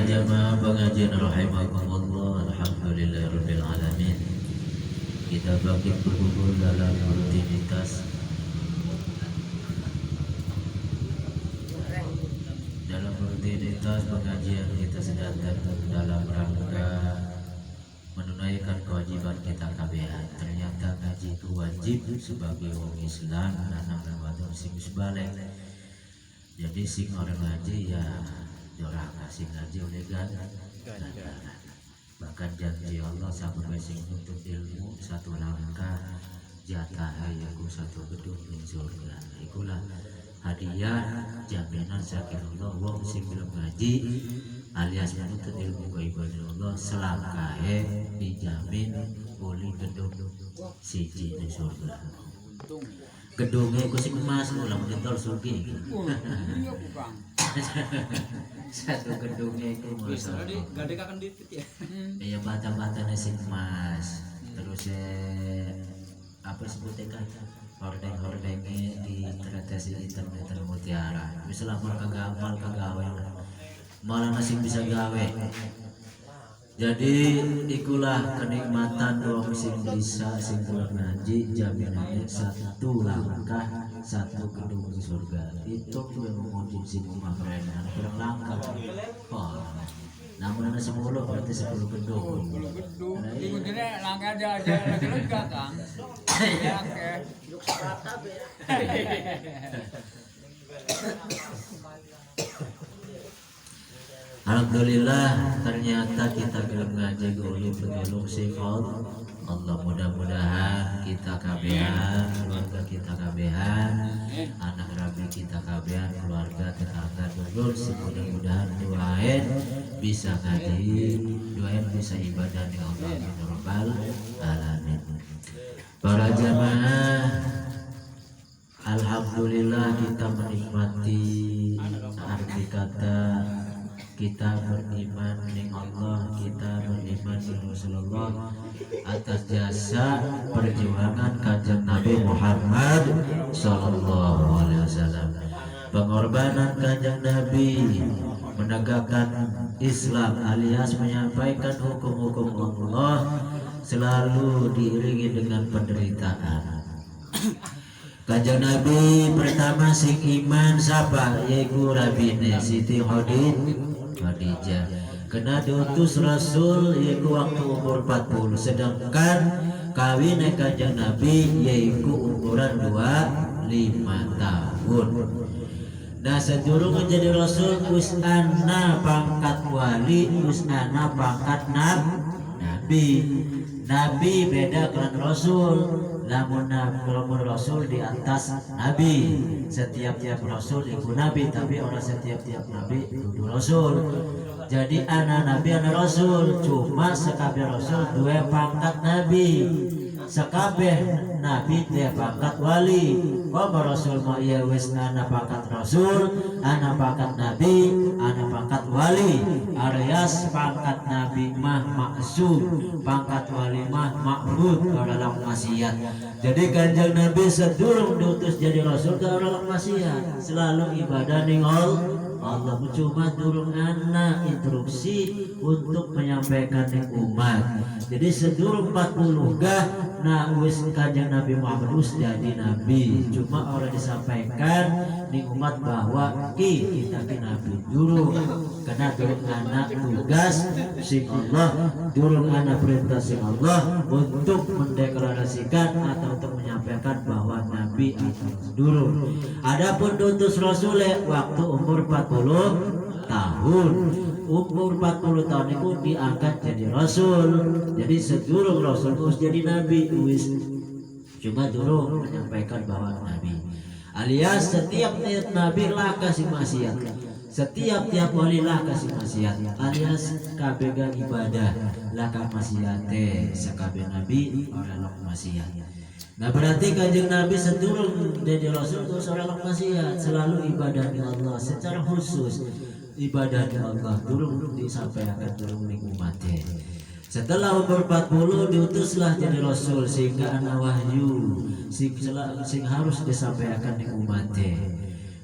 Para jamaah pengajian rahimakumullah, alhamdulillahirabbil alamin. Kita bangkit berkumpul dalam rutinitas pengajian kita sedang dalam rangka menunaikan kewajiban kita KBH. Ternyata ngaji itu wajib sebagai orang Islam dan wadon sing balik. Jadi sing orang ngaji ya jorang sing ngaji oleh ganjaran. Bahkan janji Allah sahabat sing untuk ilmu satu langkah jatah ayaku satu gedung di surga. Ikulah hadiah jaminan zakirullah wong sing belum ngaji alias menuntut ilmu keibadah Allah selangkah dijamin boleh gedung siji di surga. Gedungnya ku sing emas ulang ditol sugi. Satu gedungnya itu masalah. Gade kakan dikit ya. Iya bata-batanya sing emas. Terus apa sebutnya kan? Hordeng-hordengnya di teratas internet mutiara. Bisa lamar kagamal kagawe. Malah masih bisa gawe. Jadi ikulah kenikmatan orang sing bisa sing ngaji jaminannya satu langkah satu gedung di surga. Itu yang menguji sing makrenan kurang langkah. Oh. Namun ada 10 berarti 10 gedung. 10 gedung. Ikutinnya langkah aja lega Kang. Ya oke. Yuk serata be. Alhamdulillah ternyata kita belum ngaji gulu bergelung sifat Allah. Mudah-mudahan kita kabehan, keluarga kita kabehan, anak rabi kita kabehan, keluarga tetangga dulur. Mudah-mudahan doain bisa ngaji, doain bisa ibadah di Allah Rabbal Alamin. Para jamaah, alhamdulillah kita menikmati arti kata kita beriman dengan Allah, kita beriman dengan Rasulullah atas jasa perjuangan kanjeng Nabi Muhammad Sallallahu Alaihi Wasallam. Pengorbanan kanjeng Nabi menegakkan Islam alias menyampaikan hukum-hukum Allah selalu diiringi dengan penderitaan. Kanjeng Nabi pertama sing iman siapa? Yaitu Rabine Siti Khadijah. Kena diutus Rasul yaitu waktu umur 40, sedangkan kawin kanjeng Nabi yaitu umuran 25 tahun. Nah sedurung menjadi Rasul usana pangkat wali, usana pangkat Nabi. Nabi beda dengan Rasul. Namun Rasul di atas Nabi. Setiap-tiap Rasul itu Nabi, tapi orang setiap-tiap Nabi itu Rasul. Jadi anak Nabi anak Rasul, cuma sekabeh Rasul dua pangkat Nabi. Sekabeh Nabi dia pangkat wali. Kau Rasul mau iya wis anak pangkat Rasul, anak pangkat Nabi, anak pangkat wali. Arias pangkat Nabi mah maksum, pangkat wali mah makbud dalam maksiat. Jadi kanjeng Nabi sedurung diutus jadi Rasul ke orang maksiat, selalu ibadah ning Allah. Cuma durung anak instruksi untuk menyampaikan ning umat. Jadi sedurung 40 gah nah wis kanjeng Nabi Muhammad wis jadi nabi, cuma orang disampaikan ning umat bahwa kita nabi durung karena durung anak tugas sing Allah, durung anak perintah sing Allah untuk mendeklarasikan atau untuk menyampaikan bahwa nabi atau durung. Adapun diutus Rasul waktu umur 40 tahun. Umur 40 tahun itu diangkat jadi Rasul. Jadi sedurung Rasul terus jadi Nabi wis. Cuma durung menyampaikan bahwa Nabi. Alias setiap Nabi lah kasih maksiat. Setiap wali lah kasih maksiat. Alias kabeh ibadah lah kasih maksiat. Sekabeh Nabi orang maksiat. Nah berarti kanjeng Nabi sedurung jadi Rasul terus orang maksiat, selalu ibadah di Allah secara khusus. Ibadah di Allah durung disampaikan durung ning umatnya. Setelah umur 40 diutuslah jadi Rasul sehingga ana wahyu sing harus disampaikan ning umatnya.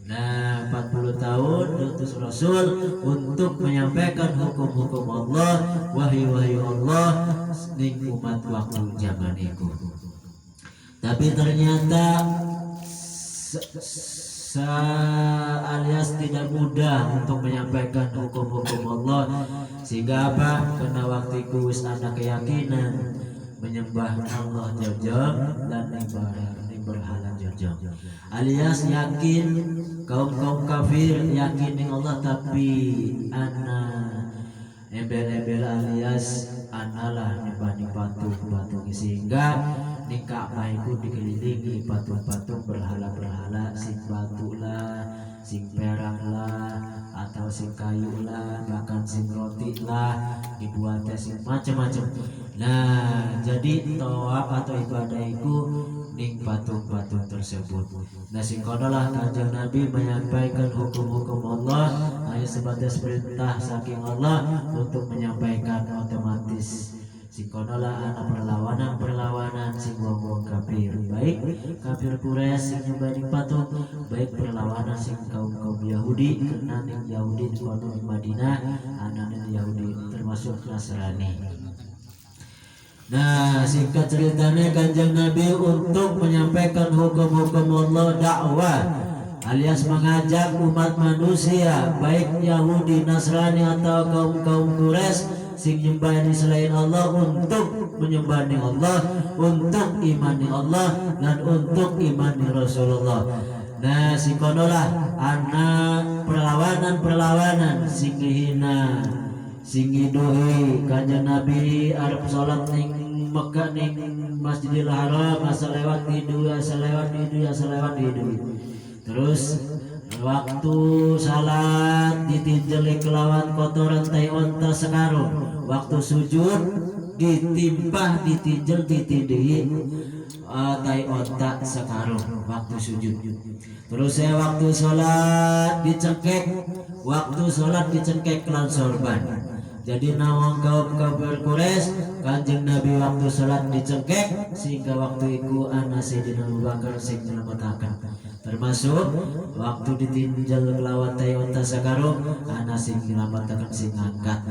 Nah, 40 tahun diutus Rasul untuk menyampaikan hukum-hukum Allah, wahyu-wahyu Allah ning umat waktu zaman itu. Tapi ternyata alias tidak mudah untuk menyampaikan hukum-hukum Allah, sehingga apa? Karena waktu itu wis ada keyakinan menyembah Allah jauh dan berhala jauh, alias yakin kaum kafir yakin dengan Allah, tapi embel-embel alias analah nyembah patung, sehingga di Ka'bah itu dikelilingi patung-patung berhala-berhala, sing batu lah, sing perak lah, atau sing kayu lah, bahkan sing roti lah, dibuatnya sing macam-macam. Nah, jadi tawaf atau ibadah itu ning patung-patung tersebut. Nah, sing konolah Kanjeng Nabi menyampaikan hukum-hukum Allah hanya sebatas perintah saking Allah untuk menyampaikan otomatis. Sing konolah anak perlawanan sing wong kafir, baik kafir Quraisy sing nyembah patung, baik perlawanan sing kaum Yahudi, karena ning Yahudi di kono di Madinah anak Yahudi termasuk Nasrani. Nah, singkat ceritanya Kanjeng Nabi untuk menyampaikan hukum-hukum Allah, dakwah alias mengajak umat manusia baik Yahudi, Nasrani atau kaum Quraisy sing nyembah selain Allah untuk menyembah Allah, untuk imani Allah dan untuk imani Rasulullah. Nah, si konolah anak perlawanan sing hina sing iduhi Kanjeng Nabi arep salat ning Mekah ning Masjidil Haram asa lewat hidu. Terus waktu salat ditinjel kelawan kotoran tai onta sekarung, waktu sujud ditinjel ditindih tai onta sekarung waktu sujud. Terus waktu sholat dicengkek kelan sorban. Jadi nawang kaum kafir Quraisy Kanjeng Nabi waktu sholat dicengkek, sehingga waktu itu anak Sayyidina Abu Bakar sing nyelametake. Termasuk waktu ditinjal kelawan tai onta sakarung anak sing nyelametake sing ngangkat.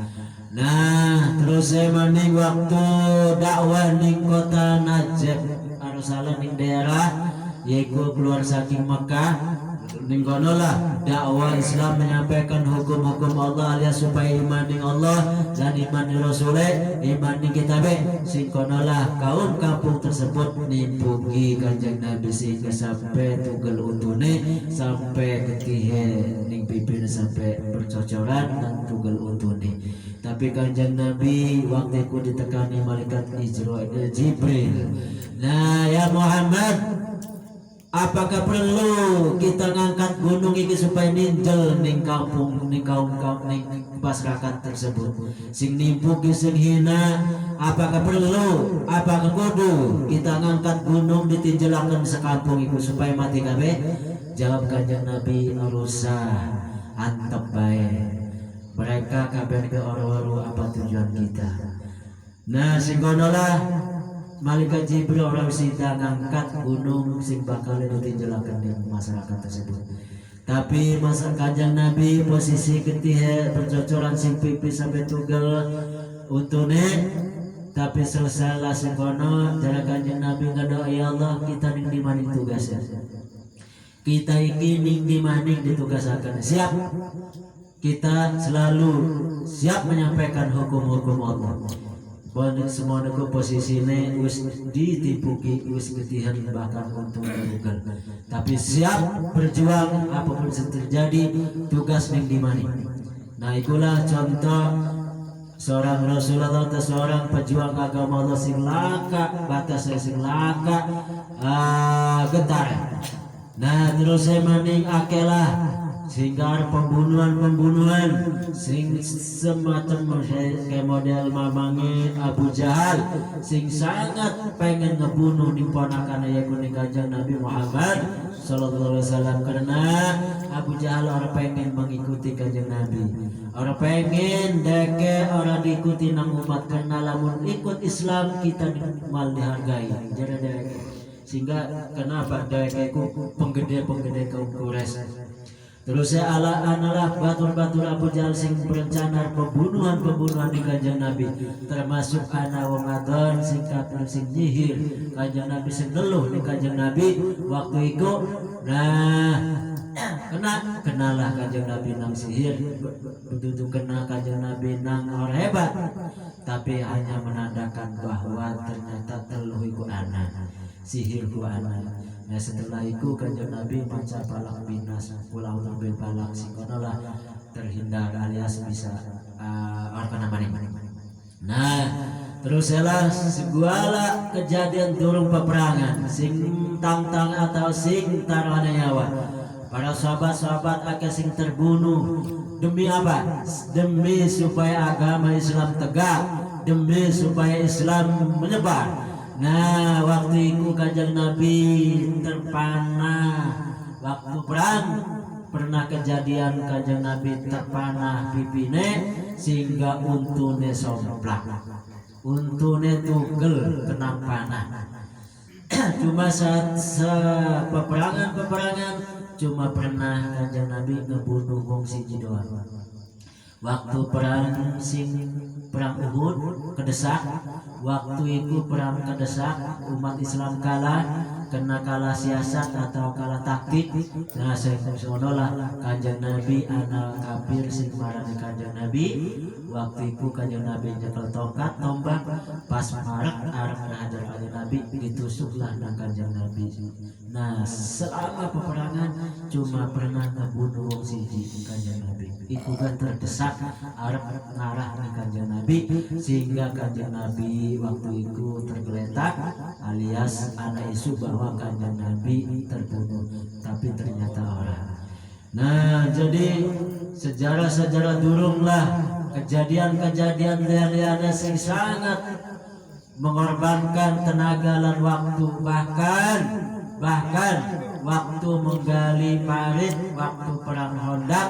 Nah, terus maning waktu dakwah ning kota Najaf Arsalan ning daerah yaitu keluar saking Mekah. Ning kono lah dakwah Islam menyampaikan hukum-hukum Allah alias supaya iman dengan Allah dan iman dengan Rasulullah, iman dengan kitabnya. Sing kono lah kaum kampung tersebut nimpungi Kanjeng Nabi sehingga sampai tugel untune, sampai ketihe ning pipine sampai bercocoran dan tugel untune. Tapi Kanjeng Nabi waktu itu ditekani malaikat Jibril. Nah, ya Muhammad, apakah perlu kita ngangkat gunung ini supaya ninjel ning kampung ning kaum ning masyarakat tersebut sing nimpuki sing hina? Apakah kudu kita ngangkat gunung ditinjelaken sekampung itu supaya mati kabeh? Jawab Kanjeng Nabi, rusak antep bae mereka kabeh ke oro-oro apa tujuan kita. Nah, sing konolah malaikat Jibril orang sita ngangkat gunung sing bakal ditinjelaken di masyarakat tersebut. Tapi masa Kanjeng Nabi posisi ketihe bercocoran sing pipi sampai tugel untune. Tapi selesai lah sing kono jare Kanjeng Nabi ngadoa, ya Allah, kita ning di maning tugas ya. Kita iki ning di maning ditugasaken. Siap. Kita selalu siap menyampaikan hukum-hukum Allah. Banyak semua neko posisine wis ditipuki, wis ketihan bahkan untuk bukan. Tapi siap berjuang apapun yang terjadi, tugas ning di mana. Nah, itulah contoh seorang Rasulullah atau seorang pejuang agama Allah sing laka, batas sing laka getar. Nah, terus saya maning akelah sehingga pembunuhan sing semacam kayak model mamange Abu Jahal sing sangat pengen ngebunuh di ponakan yaitu Kanjeng Nabi Muhammad sallallahu alaihi wasallam, karena Abu Jahal orang pengen mengikuti Kanjeng Nabi, orang pengen deke orang diikuti nang umat, karena lamun ikut Islam kita mal dihargai jadi deke. Sehingga kenapa deke ku penggede kaum Quraisy Terus analah batur-batur Abu Jahal sing berencana pembunuhan di kanjeng Nabi, termasuk ana wong adon sing kafir sing nyihir kanjeng Nabi sing ngeluh di kanjeng Nabi waktu itu. Nah kenalah kanjeng Nabi nang sihir, begitu kena kanjeng Nabi nang orang hebat, tapi hanya menandakan bahwa ternyata teluh iku ana sihir ku ana. Nah setelah itu kanjeng Nabi maca palak binas pulau nabil palak singkonolah terhindar alias bisa orang namanya. Nah terus elah segala kejadian turun peperangan sing tang atau sing taruhan nyawa para sahabat-sahabat akeh sing terbunuh demi apa? Demi supaya agama Islam tegak, demi supaya Islam menyebar. Nah waktu itu kanjeng Nabi terpanah waktu perang, pernah kejadian kanjeng Nabi terpanah pipine sehingga untune somplak, untune tugel kena panah. Cuma saat peperangan cuma pernah kanjeng Nabi ngebunuh wong siji doang. Waktu perang Uhud kedesak, waktu itu perang kedesak umat Islam kalah, kena kalah siasat atau kalah taktik. Nah seolah kanjeng Nabi anak kafir sing marani kanjeng Nabi. Waktu itu kanjeng Nabi nyekel tongkat tombak pas marak arep ngajar kanjeng Nabi ditusuklah nang kanjeng Nabi. Nah selama peperangan cuma pernah ngebunuh wong siji kanjeng Nabi. Itu kan terdesak arep ngarah ke kanjeng Nabi sehingga kanjeng Nabi waktu itu tergeletak alias ada isu bahwa kanjeng Nabi terbunuh, tapi ternyata orang. Nah jadi sejarah durunglah kejadian-kejadian liar-liarnya sing sangat mengorbankan tenaga dan waktu, bahkan waktu menggali parit waktu perang Hondak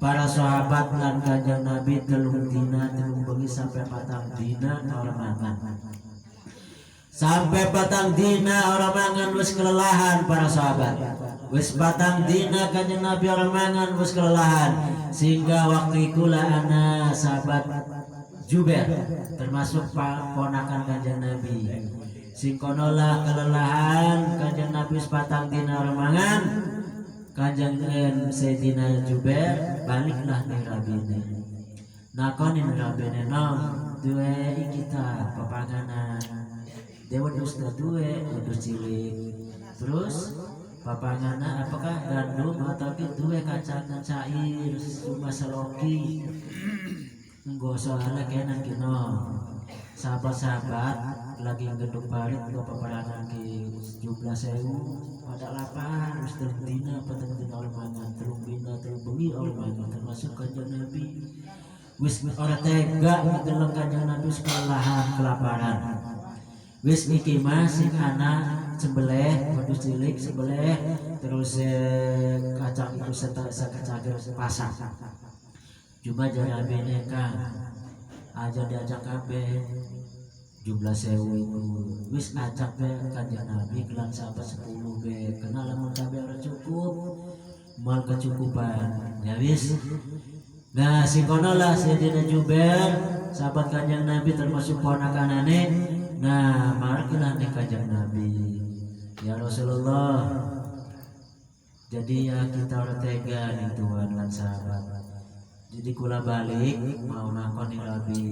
para sahabat dan kanjeng Nabi telung bengi sampai patang dina orang mangan. Sampai patang dina orang mangan wis kelelahan para sahabat. Wis patang dina kanjeng Nabi orang mangan wis kelelahan sehingga waktu itulah anak sahabat Jubair termasuk ponakan kanjeng Nabi. Singkonola kelelahan kanjeng Nabi wis patang dina orang mangan. Kanjeng Sayyidina Jubair baliklah ning rabine. Nakoni ning rabine nom duwe kita papanganan. Dewa dusta duwe wedhus cilik. Terus papangana apakah gandum atau duwe kacang cair cuma seloki. Nggo soalnya kena kino. Sahabat-sahabat lagi gedung parit ke peperangan ke 17.000 pada lapar terus tertina orang mangan terus bina terus bengi orang mangan termasuk kanjeng Nabi wis orang tega ngedeleng kanjeng Nabi sekolahan kelaparan wis iki masih anak sembelih wedhus cilik sembelih terus kacang itu sekacang pasang cuma jadi abene Kang aja diajak kabeh jumlah sewu itu wis acak be kanjeng Nabi kelan sahabat 10 be kenal lamun kabeh ora cukup mal kecukupan ya wis. Nah singkono lah Sayyidina Jubair sahabat kanjeng Nabi termasuk ponakanane. Nah marilah nih kanjeng Nabi ya Rasulullah, jadi ya kita ora tega nih Tuhan lan sahabat, jadi kula balik mau nakon nih Nabi.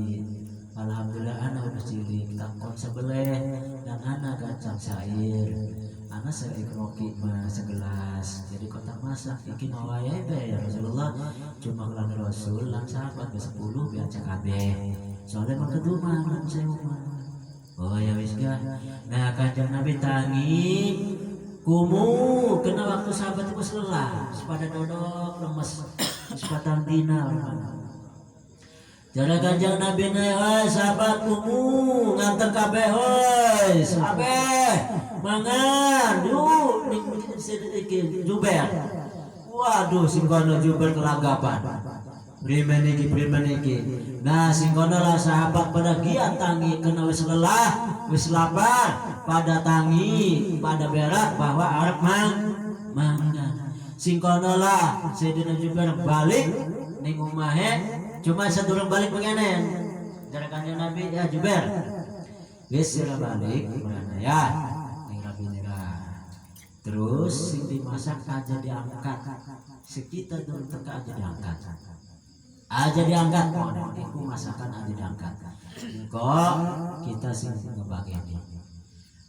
Alhamdulillah anak udah cilik takon sebelah dan anak kacang cair anak sedikit roki mas segelas jadi kotak masak iki mawaya ya Rasulullah cuma kelan Rasul lan sahabat ke 10 biar cakabe soalnya mau kedua lan sewu oh ya wis ga. Nah kanjeng Nabi tangi kumu kena waktu sahabat itu lelah pada dodok lemes sepatang dina Jara kanjeng Nabi wahai sahabatku nganter kabeh wahai kabeh mangan yuk ning sedikit Jubair. Waduh singkono Jubair kelagapan. Primen iki. Nah singkono lah sahabat pada giat tangi kena wis lelah, wis lapar, pada tangi, pada berak bahwa arep mangan. singkono lah Sayyidina Jubair balik ning omahe cuma sadurung balik pengen jare Kanjeng Nabi ya Jubair wis sira balik mana ya ning Nabi nira terus sing dimasak aja diangkat sekitar turun teka aja diangkat iku masakan aja diangkat kok kita sing ngebagi ini.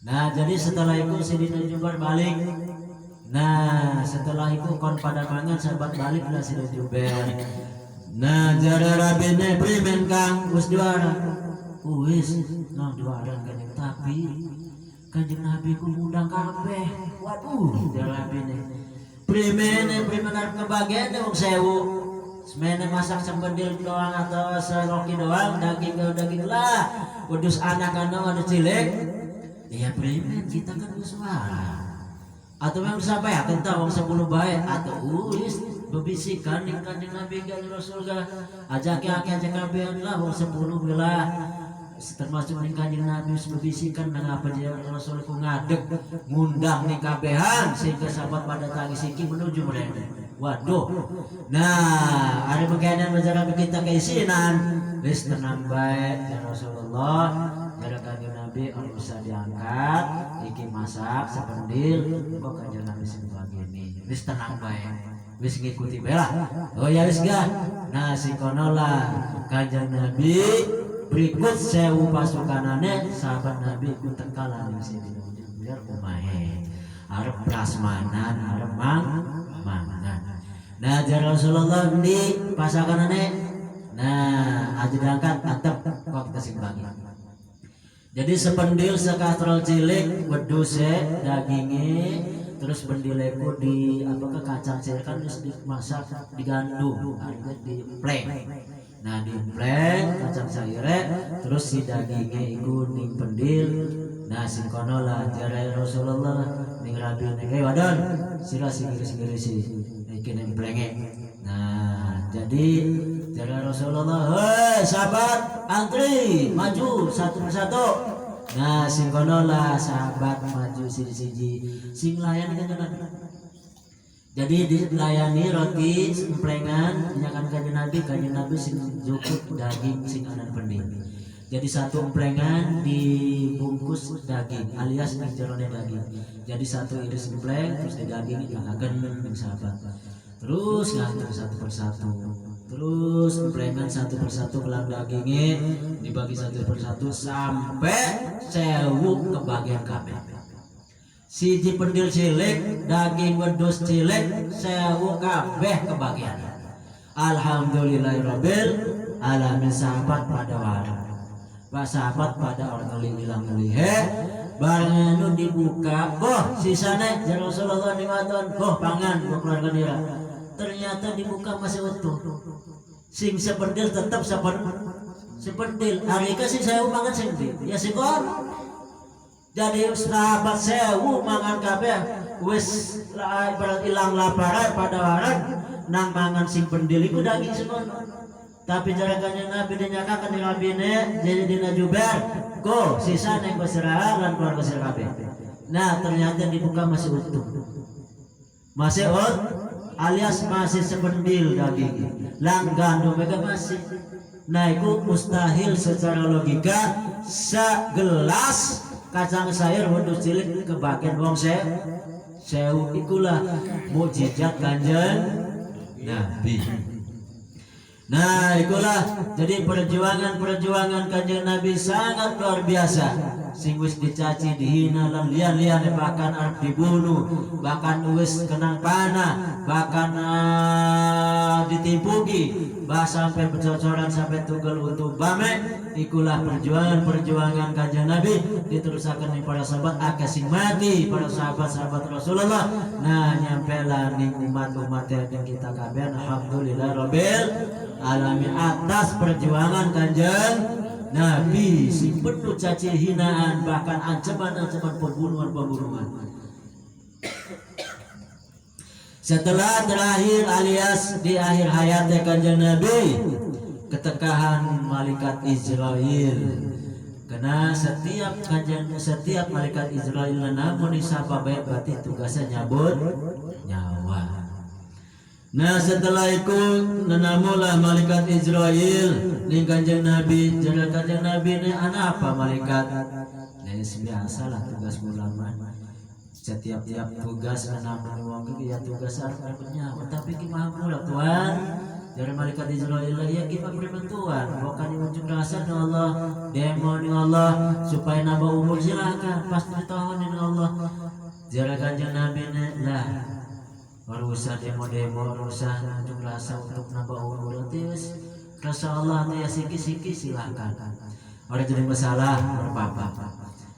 Nah jadi setelah itu Sayyidina Jubair balik. Nah setelah itu kon pada mangan sahabat balik lah Sayyidina Jubair. Nah jare rabine primen Kang wis juara. Wis nah juara kan tapi Kanjeng Nabi ku ngundang kabeh. Waduh jare rabine. Primen arep kebagian wong sewu. Semene masak sembendil doang atau seroki doang daging lah. Udus anak kandung ada cilik. Ya primen kita kan suara atau memang sampai akan tahu 10 baik atau ulis bebisikan ning Kanjeng Nabi dan Rasul ga ajak kabeh lah 10 belah termasuk ning Kanjeng Nabi bebisikan nang apa dia Rasul ku ngadeg ngundang ning kabehan sehingga sahabat pada tangis iki menuju mereka. Waduh. Nah, hari mengkenan menjaga kita keisinan wis tenang baik ya Rasulullah. Jare Kanjeng Nabi anu bisa diangkat iki masak sependil kok Kanjeng Nabi sing begini wis tenang bae wis ngikuti bela oh ya wis ga nah sikono lah Kanjeng Nabi berikut 1000 pasukanane sahabat Nabi ku tekalan sini biar umahe arep prasmanan arep mangan nah jare Rasulullah di pasakanane nah aja diangkat atep kok kita sing bagi. Jadi sependil sekatrol cilik weduse dagingnya terus pendileku di apakah kacang cilik kan dimasak digandung artinya dipleng. Nah dipleng kacang caire terus si dagingnya iku ning pendil. Nah sing kono lah jare Rasulullah ning rabi ning wadon sira sing iki ning plenge. Nah jadi jare Rasulullah, hei sahabat antri maju satu persatu. Nah sing kono lah sahabat maju siji-siji sing layani Kanjeng Nabi. Jadi dilayani roti emplengan nyakan Kanjeng Nabi sing jukut daging sing anan pending. Jadi satu emplengan dibungkus daging alias ning jerone daging. Jadi satu iris empleng terus di daging diangkaken ning sahabat. Terus ngantar satu persatu. Terus emplengan satu persatu kelang dagingnya dibagi satu persatu sampai 1000 kebagian kabeh. Siji pendil cilik daging wedhus cilik 1000 kabeh kebagian. Alhamdulillahirabbil alamin sahabat pada waras. Pak sahabat pada orang ngilang ngelihe bareng anu dibuka boh sisane jare Rasulullah nimaton boh pangan boh keluarga dira. Ternyata dibuka masih utuh. Sing sependil tetap sependil. Hari ke sing 1000 mangan sing ya sikon. Jadi sahabat 1000 mangan kabeh wis ilang laparan pada waran nang mangan sing pendil iku daging sikon. Tapi jare Kanjeng Nabi dinyakakan di rabine jadi dina Jubair go sisa neng beserah lan keluarga sira kabeh. Nah ternyata dibuka masih utuh. Masih alias masih sependil daging lang gandum mereka masih. Nah itu mustahil secara logika segelas kacang sayur wedhus cilik kebagian wong 1000 ikulah mukjizat Kanjeng Nabi. Nah itulah jadi perjuangan Kanjeng Nabi sangat luar biasa. Sing wis dicaci dihina lan lian-lian bahkan arep dibunuh bahkan wis kenang panah bahkan ditimpuki bah sampai bercocoran sampai tunggal untuk bame. Ikulah perjuangan Kanjeng Nabi diterusaken ning para sahabat akeh sing mati para sahabat-sahabat Rasulullah. Nah nyampe lah ning umat-umat yang kita kabeh alhamdulillahirabbil alamin atas perjuangan Kanjeng Nabi sing penuh caci hinaan bahkan ancaman-ancaman pembunuhan. Setelah terakhir alias di akhir hayatnya Kanjeng Nabi ketekahan malaikat Israel. Karena setiap malaikat Israel namun disapa baik berarti tugasnya nyabut nyawa. Nah setelah itu nenamulah malaikat Israel ning Kanjeng Nabi. Jadi Kanjeng Nabi ini anak apa malaikat? Nah biasalah tugas ulama. Setiap tugas menampung wong itu ya tugas artinya. Tapi gimana lah Tuhan? Dari malaikat Israel ya kita beri bantuan. Bukan unjuk rasa dengan Allah, demo dengan Allah supaya nambah umur silakan. Pasti ditahunin Allah. Jadi Kanjeng Nabi lah. Usah demo-demo, usah unjuk rasa untuk nambah umur. Terus rasa Allah ya siki-siki silakan. Orang jadi masalah berapa?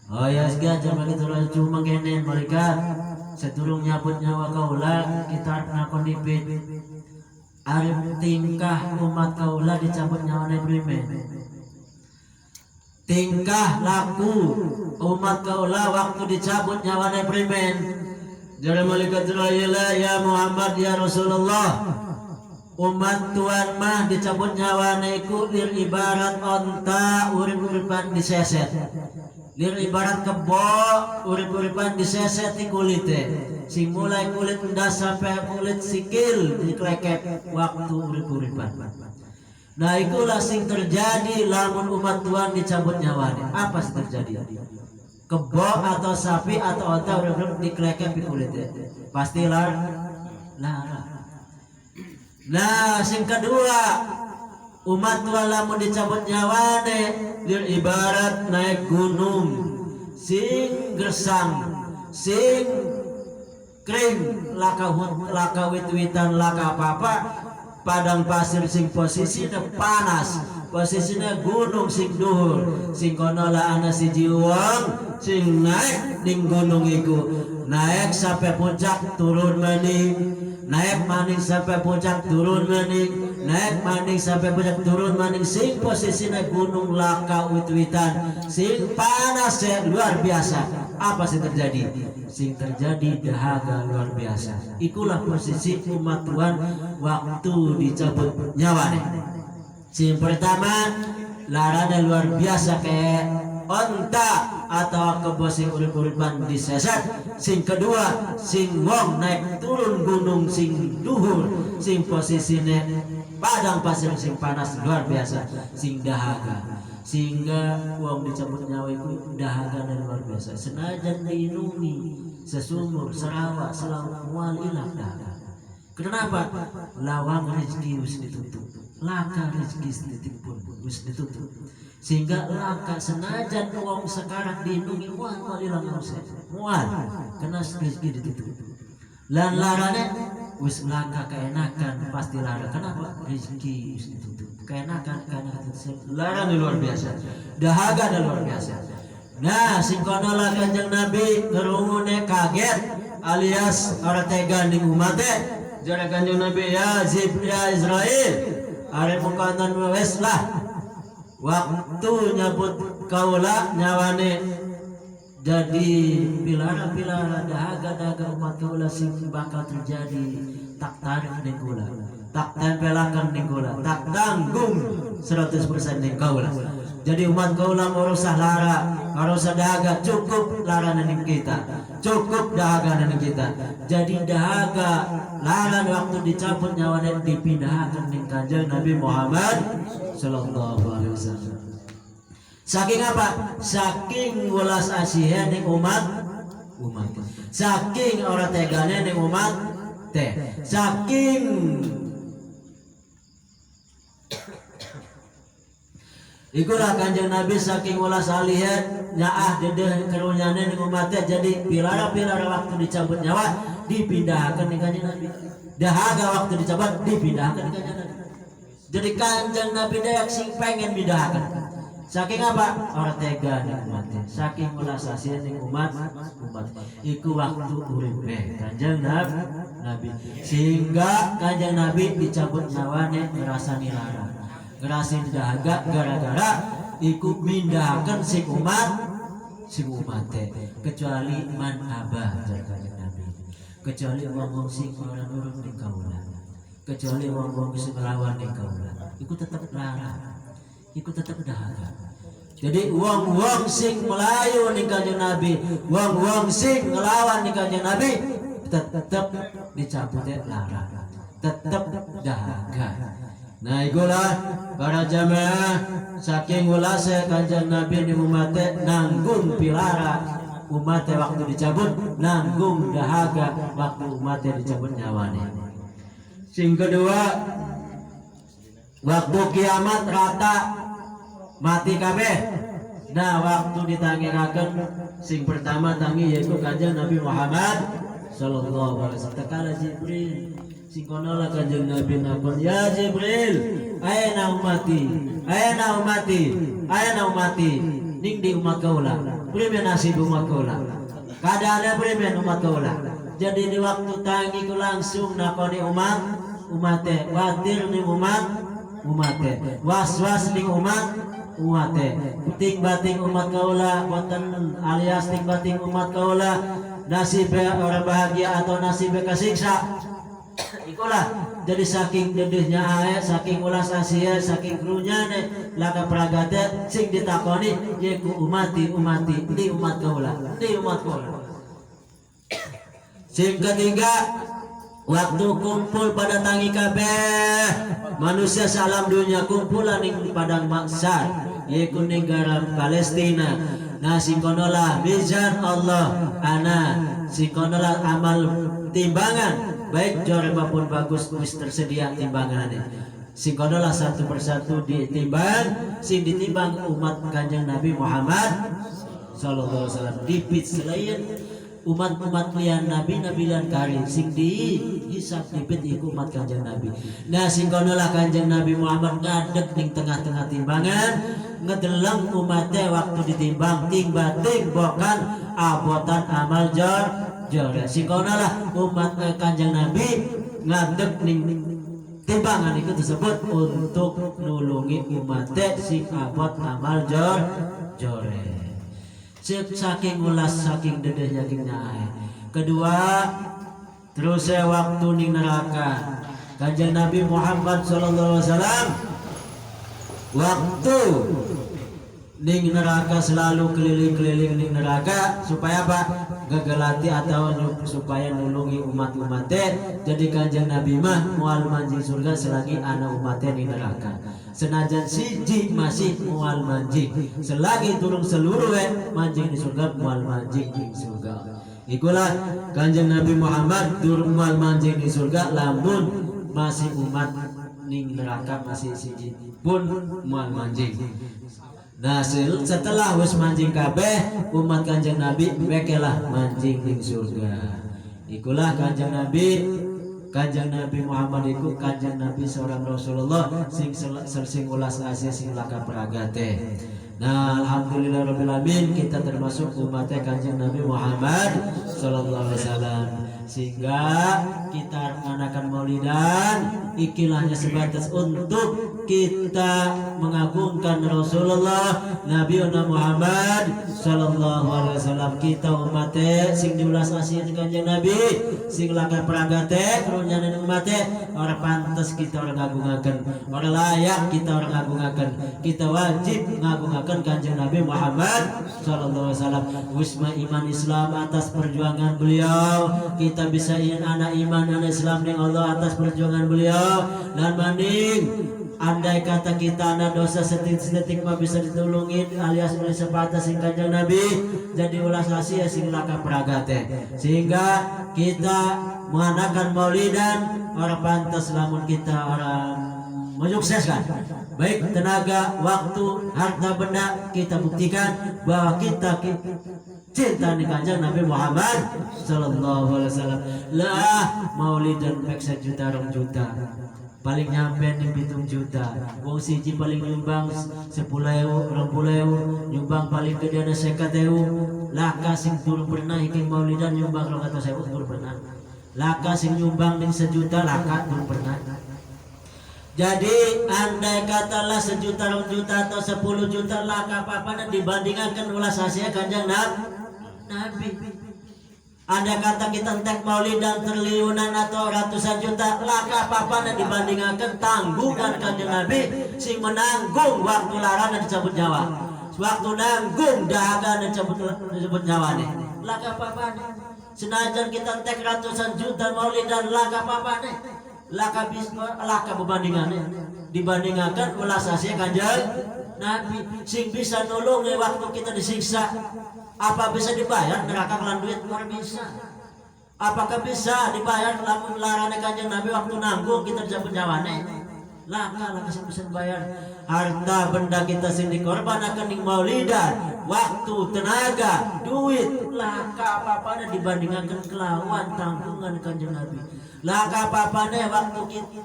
Oh ya segala jangan begitu lah cuma gini malaikat. Sedurung nyabut nyawa kaulah kita nakon dipit. Arif tingkah umat kaulah dicabut nyawa Ibrahim. Tingkah laku umat kaulah waktu dicabut nyawa Ibrahim. Jadi malaikat Israel ya Muhammad ya Rasulullah. Umat Tuhan mah dicabut nyawa iku lir ibarat onta urip-uripan diseset. Lir ibarat kebo urip-uripan diseset di kulite. Sing mulai kulit endas sampai kulit sikil diklekep waktu urip-uripan. Nah ikulah sing terjadi lamun umat Tuhan dicabut nyawanya. Apa sih terjadi? Kebo atau sapi atau onta urip-urip diklekep di kulitnya. Pasti lara. Nah sing kedua umat Tuhan lamun dicabut nyawane lir ibarat naik gunung sing gersang sing kering laka wit-witan laka apa-apa padang pasir sing posisinya panas posisinya gunung sing duhur sing kono lah ana siji wong sing naik ning gunung iku naik sampai puncak turun maning naik maning sampai puncak turun maning naik maning sampai puncak turun maning sing posisinya gunung laka wit-witan sing panas luar biasa. Apa sih terjadi? Sing terjadi dahaga luar biasa. Ikulah posisi umat Tuhan waktu dicabut nyawanya. Sing pertama larana luar biasa kayak onta atau kebo sing urip-uripan diseset. Sing kedua sing wong naik turun gunung sing duhur sing posisinya padang pasir sing panas luar biasa sing dahaga sehingga wong dicabut nyawa itu dahaga dan luar biasa senajan dilindungi sesumur serawak selalu mual ilang dahaga. Kenapa? Lawang rezeki wis ditutup laka rezeki setitik pun wis ditutup sehingga laka senajan wong sekarang dilindungi mual ilang mual karena rezeki ditutup lan larane wis laka keenakan pasti lara. Kenapa? Rezeki wis ditutup keenakan larang luar biasa dahaga dan luar biasa. Nah sing kono lah Kanjeng Nabi ngerungune kaget alias ora tega ning umate jare Kanjeng Nabi ya Israel arep mengkanan wes lah waktu nyabut kaula nyawane jadi pilara-pilara dahaga umat kaula sing bakal terjadi tak tarik ning kula tak tempelakan ning kula tak tanggung 100% ning kaula. Jadi umat kaula ngurusah lara ngurusah dahaga cukup lara ning kita cukup dahaga ning kita. Jadi dahaga lara waktu dicabut nyawane dipindahkan ning Kanjeng Nabi Muhammad sallallahu alaihi wasallam. Saking apa? Saking welas asih ning umat saking ora tegane ning umat saking ikulah Kanjeng Nabi saking welas asih nyaah dedeh kerunyane ning umat jadi pilara-pilara waktu dicabut nyawa dipindahkan ning Kanjeng Nabi dahaga waktu dicabut dipindahkan ning Kanjeng Nabi. Jadi Kanjeng Nabi dayak sing pengen pindahkan. Saking apa? Orang tega nih umatnya. Saking melasasian nih umat. Iku waktu uripe Kanjeng Nabi. Sehingga Kanjeng Nabi dicabut nyawane ngerasani lara. Ngerasin dahaga gara-gara ikut mindahkan sing umat kecuali man abah Kanjeng Nabi. Kecuali wong sing ora nurut ning kaula. Kecuali wong sing nglawan ning kaula. Iku tetep lara. Iku tetap dahaga. Jadi wong sing melayu ning Kanjeng Nabi, wong sing ngelawan ning Kanjeng Nabi tetap dicabut lara. tetap dahaga. Nah ikulah para jamaah saking ulase Kanjeng Nabi ni umate nanggung pilara umate waktu dicabut, nanggung dahaga waktu umate dicabut nyawane. Sing kedua, waktu kiamat rata mati kabeh. Nah waktu ditangiraken sing pertama tangi yaitu Kanjeng Nabi Muhammad sallallahu alaihi wasallam. Tekala Jibril sing kono lah Kanjeng Nabi nakon, ya Jibril, ayana umati, ayana umati, ayana umati. Ning di umat kaula, prime nasib umat kaula. Kada ada prime umat kaula. Jadi di waktu tangi ku langsung nakoni umate, watir ning umate, was-was ning umate, ting bating umat kaula, wonten alias ting bating umat kaula, nasib orang bahagia atau nasib kesiksa. Ikulah jadi saking dedehnya ae, saking ulas asia, saking krunya ne laka pragate sing ditakoni yaiku umati di umat kaula, di umat kaula. Sing ketiga, waktu kumpul pada tangi kabeh manusia salam dunia kumpulan ing padang mahsyar yaitu negara Palestina. Nah singkonolah mizan Allah ana singkonolah amal timbangan baik jore maupun bagus wis tersedia timbangannya. Singkonolah satu persatu ditimbang, sing ditimbang umat Kanjeng Nabi Muhammad sallallahu alaihi wasallam. Dipit selain umat-umat lian Nabi lian kari sing dihisap dipit iku umat Kanjeng Nabi. Nah singkonolah Kanjeng Nabi Muhammad ngadeg ning tengah-tengah timbangan, ngedeleng umatnya waktu ditimbang ting-bating bukan abotan amal jore. Singkonolah umat Kanjeng Nabi ngadeg ning timbangan itu tersebut untuk nulungi umatnya sing abot amal jore. Saking ulas saking dedehnya ae. Kedua, terus waktu ning neraka Kanjeng Nabi Muhammad sallallahu alaihi wasallam waktu ning neraka selalu keliling-keliling ning neraka supaya apa? Gagalati atau supaya nulungi umat-umatnya. Jadi Kanjeng Nabi mah mual manjing surga selagi anak umatnya ning neraka. Senajan siji masih mual manjing, selagi turun seluruh manjing di surga mual manjing di surga. Ikulah Kanjeng Nabi Muhammad turun mual manjing di surga, lamun masih umat ning neraka masih siji pun mual manjing. Nah setelah wis manjing kabeh umat Kanjeng Nabi bekelah manjing ning surga. Ikulah Kanjeng Nabi Muhammad iku Kanjeng Nabi seorang Rasulullah sing ulas asia sing laka peragate. Nah alhamdulillahirabbil alamin kita termasuk umatnya Kanjeng Nabi Muhammad sallallahu alaihi wasallam. Sehingga kita anakan maulidan ikilahnya sebatas untuk kita mengagungkan Rasulullah Nabi Muhammad sallallahu alaihi wasallam. Kita umatnya sing diulas asih Kanjeng Nabi sing lakar peragate karunya umatnya orang pantas kita orang ngagungaken, orang layak kita orang ngagungaken, kita wajib ngagungaken Kanjeng Nabi Muhammad sallallahu alaihi wasallam. Wisma iman Islam atas perjuangan beliau, kita bisa ingin anak iman anak Islam dengan Allah atas perjuangan beliau. Dan banding andai kata kita anak dosa sedetik mah bisa ditulungin alias oleh sebatas sing Kanjeng Nabi jadi ulas asia sing laka peragate. Sehingga kita mengadakan maulidan orang pantas lamun kita orang menyukseskan baik tenaga, waktu, harta benda, kita buktikan bahwa kita cinta di Kanjeng Nabi Muhammad sallallahu alaihi wasallam. Lah maulidan pek 1 juta 2 juta paling nyampe di 7 juta. Wong siji paling nyumbang 10.000 20.000, nyumbang paling gede ada 50.000. Laka sing turun pernah iking maulidan nyumbang 200.000 turun pernah. Laka sing nyumbang ning 1 juta laka turun pernah. Jadi andai katalah 1 juta 2 juta atau 10 juta laka apa-apa dibandingkan ulas asia Kanjeng Nabi. Andai kata kita entek maulidan triliunan atau ratusan juta laka apa-apa dibandingkan tanggungan Kanjeng Nabi sing menanggung waktu larang dicabut nyawa, waktu nanggung dahaga dicabut nyawa nih laka apa-apa. Senajan kita entek ratusan juta maulidan laka apa-apa nih laka berbandingannya dibandingkan welas asih Kanjeng Nabi sing bisa nolong waktu kita disiksa. Apa bisa dibayar neraka kelan duit? Luar bisa. Apakah bisa dibayar lamun larane Kanjeng Nabi waktu nanggung kita bisa penjawane? Laka sing bisa bayar. Harta benda kita sing dikorbankan ning maulidan, waktu, tenaga, duit, laka apa-apana dibandingkan kelawan tanggungan Kanjeng Nabi. Laka apa-apana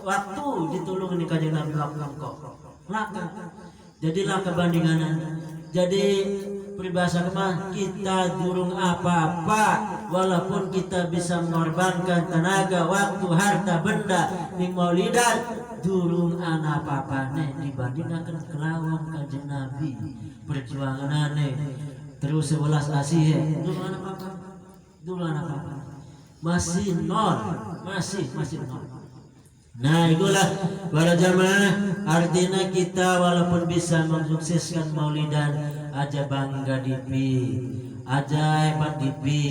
waktu ditulung ning Kanjeng Nabi waktu kok. Laka. Jadi laka bandinganan. Jadi peribahasa kemah kita durung apa-apa walaupun kita bisa mengorbankan tenaga, waktu, harta, benda ning maulidan durung ana apa-apane dibandingkan kelawan Kanjeng Nabi perjuanganane terus 11 asih durung ana apa-apa masih nol masih nol. Nah itulah para jamaah, artinya kita walaupun bisa mensukseskan maulidan aja bangga dipi, aja hebat dipi,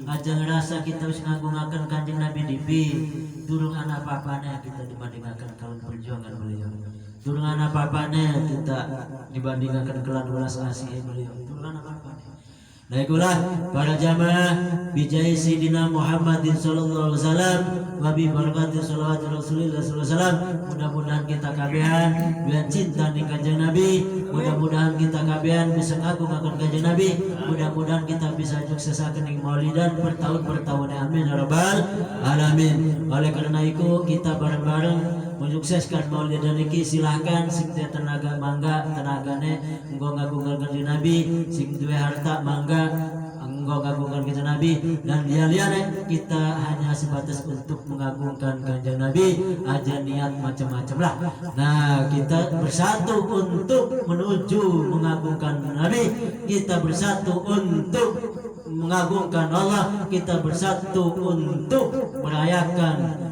aja ngerasa kita harus ngagungakan Kanjeng Nabi dipi, durung anak apa-apanya kita dibandingkan kawan perjuangan beliau, durung anak apa-apanya kita dibandingkan kelan welas asih beliau, durung anak apa-apanya. Nah itulah para jamaah bijai Sayyidina Muhammadin sallallahu alaihi wasallam wa bi barakati sholawat Rasulillah sallallahu alaihi wasallam. Mudah-mudahan kita kabehan biar cinta ning Kanjeng Nabi, mudah-mudahan kita kabehan bisa ngagung-agung Kanjeng Nabi, mudah-mudahan kita bisa suksesaken ning maulidan bertahun-tahun. Amin ya rabbal alamin. Oleh karena itu kita bareng-bareng menyukseskan maulidan iki. Silahkan sing tenaga mangga tenagane engko ngagungan Kanjeng Nabi, sing duwe harta mangga engko ngagungan Kanjeng Nabi, dan liane kita hanya sebatas untuk mengagungkan Kanjeng Nabi aja, niat macam-macam lah. Nah kita bersatu untuk menuju mengagungkan Nabi, kita bersatu untuk mengagungkan Allah, kita bersatu untuk merayakan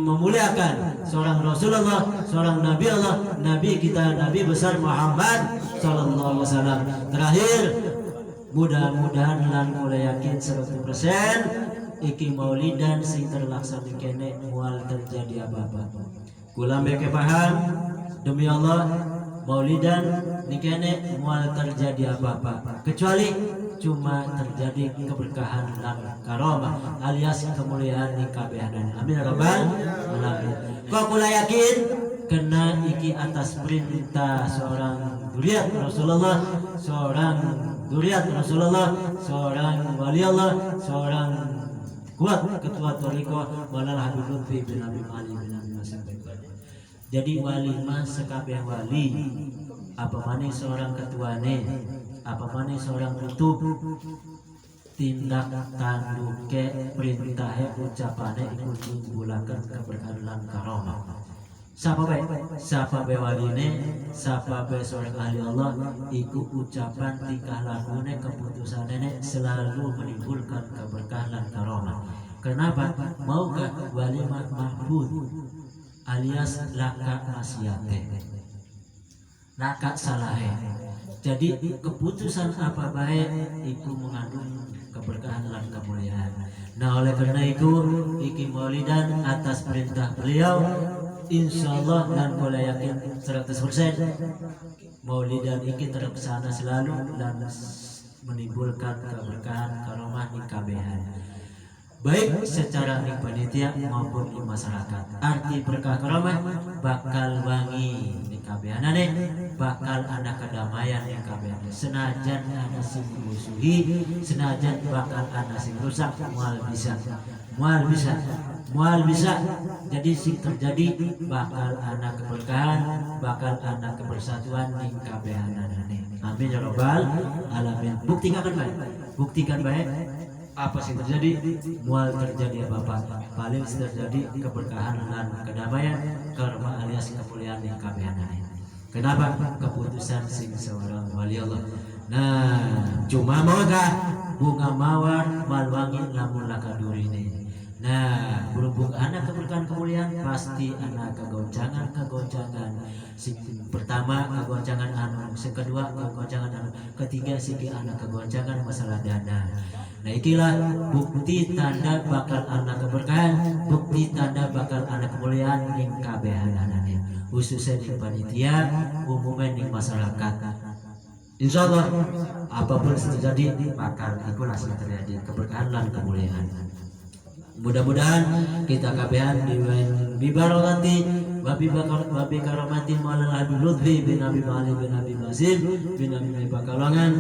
memuliakan seorang Rasulullah, seorang Nabi Allah, Nabi kita, Nabi besar Muhammad sallallahu alaihi wasallam. Terakhir, mudah-mudahan lan kula yakin 100% iki maulidan sing terlaksana kene mual terjadi apa-apa. Kula mbeke paham demi Allah maulidan nikene mual terjadi apa-apa kecuali cuma terjadi keberkahan dan karomah alias kemuliaan di kabehanan. Amin ya rabbal alamin. Kok kula yakin kena iki atas perintah seorang zuriat Rasulullah, seorang zuriat Rasulullah, seorang wali Allah, seorang kuat ketua thariqah Walal Habib Lutfi bin Abi Ali bin Abi Hasan. Jadi wali mah sekabeh wali, apa mana seorang ketuane, apa mana seorang kutub, tindak tanduke perintahnya ucapannya ikut menggulakan keberkahan karomah. Siapa be waline, siapa be seorang ahli Allah, ikut ucapan tingkah lakune keputusannya selalu menimbulkan keberkahan karomah. Kenapa? Maukah wali mahfud alias laka maksiate, laka salahe. Jadi keputusan apa baik itu mengandung keberkahan dan kemuliaan. Nah oleh karena itu iki maulidan atas perintah beliau, insyaallah dan kula yakin 100% maulidan iki terlaksana selalu dan menimbulkan keberkahan karomah di kabehan, baik secara di panitia maupun di masyarakat. Arti berkah karomah bakal wangi di kabehanane, bakal ada kedamaian di kabehanane. Senajan ada sing musuhi, senajan bakal ada sing rusak, mual bisa. Jadi sing terjadi bakal ada keberkahan, bakal ada kebersatuan di kabehanane. Amin ya rabbal alamin. Buktikan baik apa sih terjadi, mual terjadi apa-apa, paling terjadi keberkahan dan kedamaian karma alias kemuliaan yang kabehanane. Kenapa? Keputusan sing seorang wali Allah. Nah cuma mawakah bunga mawar malwangi lamun laka durine. Nah berhubung anak keberkahan kemuliaan pasti anak kegoncangan. Sing pertama kegoncangan anu, sing kedua kegoncangan anu, ketiga sih anak kegoncangan masalah dana. Nah ikilah bukti tanda bakal anak keberkahan, bukti tanda bakal anak kemuliaan ning kabehanannya, khususnya di panitia, umumnya di masyarakat. Insya Allah apapun terjadi bakal ikulah terjadi keberkahan dan kemuliaan. Mudah-mudahan kita kabehan di barakati wabi karamati maulana Habib Lutfi bin Habib Ali bin Habib Lazim bin Habib Bakalongan.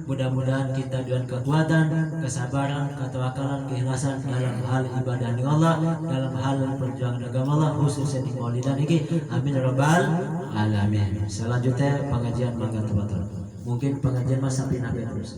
Mudah-mudahan kita dengan kekuatan, kesabaran, ketawakalan, keikhlasan dalam hal ibadah di Allah, dalam hal perjuangan agama Allah, khususnya di maulidan ini. Amin ya rabbal alamin. Selanjutnya pengajian mangga teman-teman. Mungkin pengajian mas sampai nabi terus.